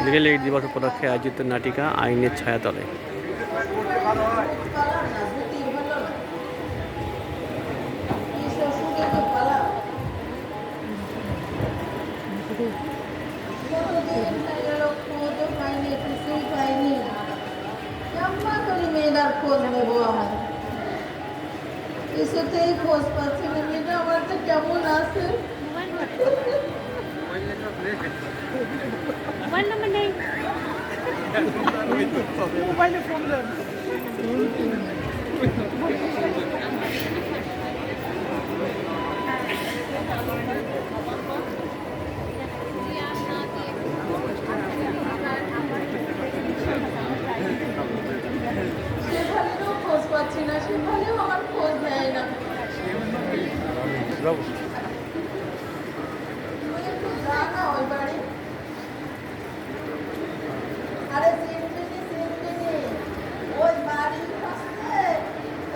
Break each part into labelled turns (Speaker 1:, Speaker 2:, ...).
Speaker 1: Legal aid দিবস উপলক্ষে আয়োজিত নাটিকা আইনের ছায়াতলে।
Speaker 2: মেয়েটার খোঁজ নেবো আমার কিছুতেই খোঁজ পাচ্ছি না। মেয়েটা আমারটা কেমন আছে?
Speaker 3: মোবাইল নাম্বার নেই,
Speaker 4: মোবাইলে ফোন দেন।
Speaker 2: সেখানেও খোঁজ পাচ্ছি না, সেখানেও আমার খোঁজ নেয় না। একটু যা না ওই বাড়ি। আরে চিনবিনি ওই বাড়ির পাশে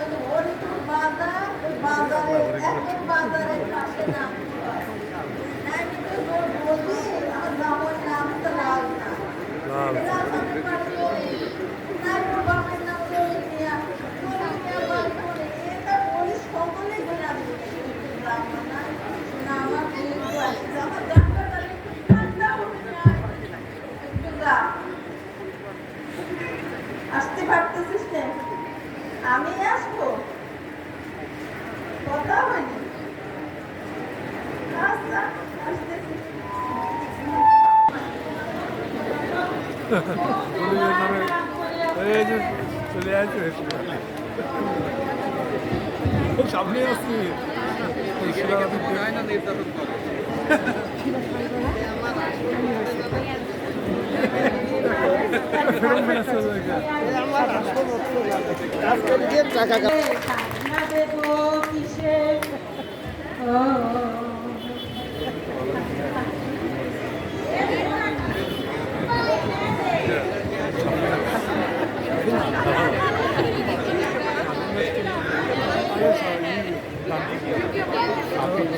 Speaker 2: ওই হরিপুর বাজার, ওই বাজারে একদম বাজারের পাশে নাম বলবি আমার জামার নাম তো লাল না। রাজধানীর বাড়ি ওই নাইপুর বাপের নাম জয়িনিয়া। জয়িনিয়া বাড়ি করে এটা ওই সকলে গ্রাম না আমার কিন্তু আসছে আমার জানটা একটু ঠান্ডা হবে না একটু যা। আসতে পারতেছিস না? আমি আসবো, কথা হয়নি। আচ্ছা আসতেছি।
Speaker 4: চলে আসবে সামনে আসছি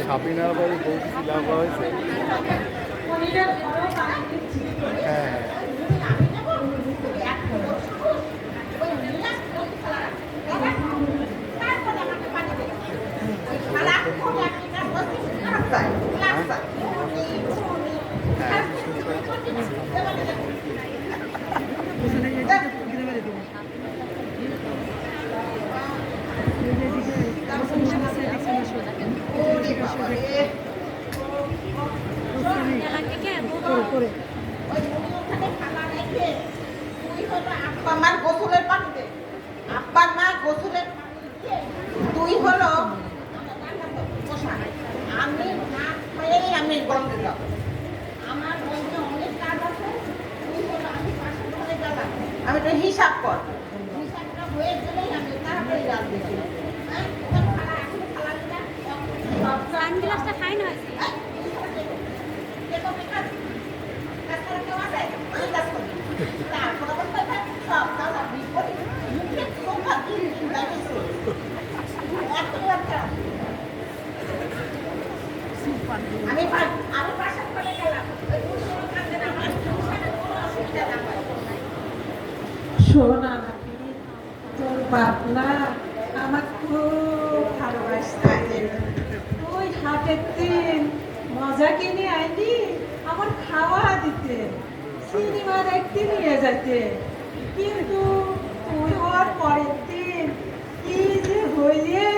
Speaker 4: সাপিনার বাড়ি বউ শিলা হয়েছে। হ্যাঁ
Speaker 2: আব্বার গোসলের পানিতে আব্বার মা গোসলের তুই হলো আমি না খেয়েই আমি গন্ধে যাব। আমার গন্ধে অনেক কাজ আছে। তুই হলো আমি পাশে ঘরে গেলাম, আমি তো হিসাব কর, হিসাবটা হয়ে গেলেই আমি তাড়াতাড়ি রাখবো। হ্যাঁ
Speaker 3: সানগ্লাসটা খাই না
Speaker 2: আমি বাসা করে গেলাম। শোনা নাকি তোর বাবলা আমার খুব ভালোবাসতে। ওই হাটের দিন মজা কিনে আইনি আমার খাওয়া দিতে, সিনেমা দেখতে নিয়ে যেতে। কিন্তু তুই হওয়ার পরের দিন কি যে হইলে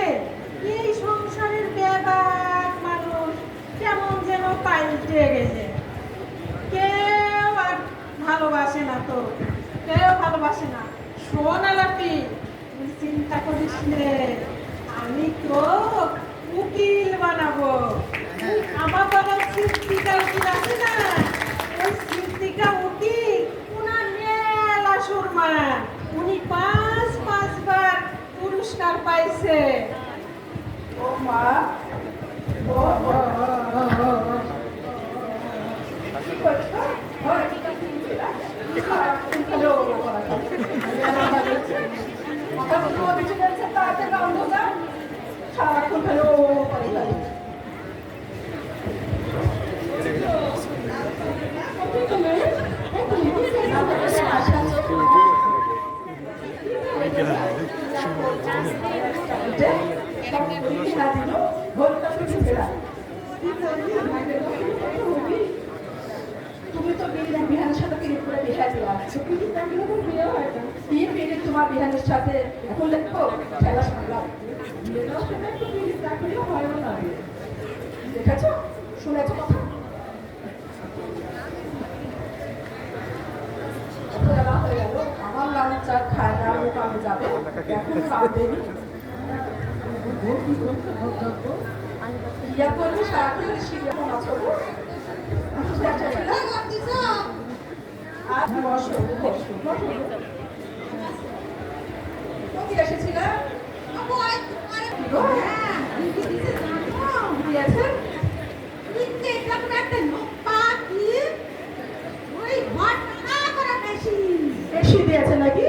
Speaker 2: এই সংসারের ব্যাপার মানুষ কেমন যেন পাল্টে গেছে। কেউ আর ভালোবাসে না, তো কেউ ভালোবাসে না। শোন আলাপি, তুই চিন্তা করিস নে, আমি তো উকিল বানাবো। আমার বাবার সিদ্দিকা উকিল আছে না, ওই সিদ্দিকা উকিল উনার মেলা সম্মান। উনি 5বার পুরস্কার পাইছে। ও মা ও সারাক্ষণ ভালো করে
Speaker 5: বিয়ে পেরে তোমার বিহানের সাথে এখন দেখো খেলা সামলাও দেখেছ শুনেছ কথা এতবেলা হয়ে গেল আমার লাউন চা খায় না আমি কামে যাবে এখন রাঁধেনি ইয়া করবে সারাক্ষণ শিখে মনে চলবো আর বসো বসো বসো কি এসেছিল দিয়েছেন বেশি দিয়েছে নাকি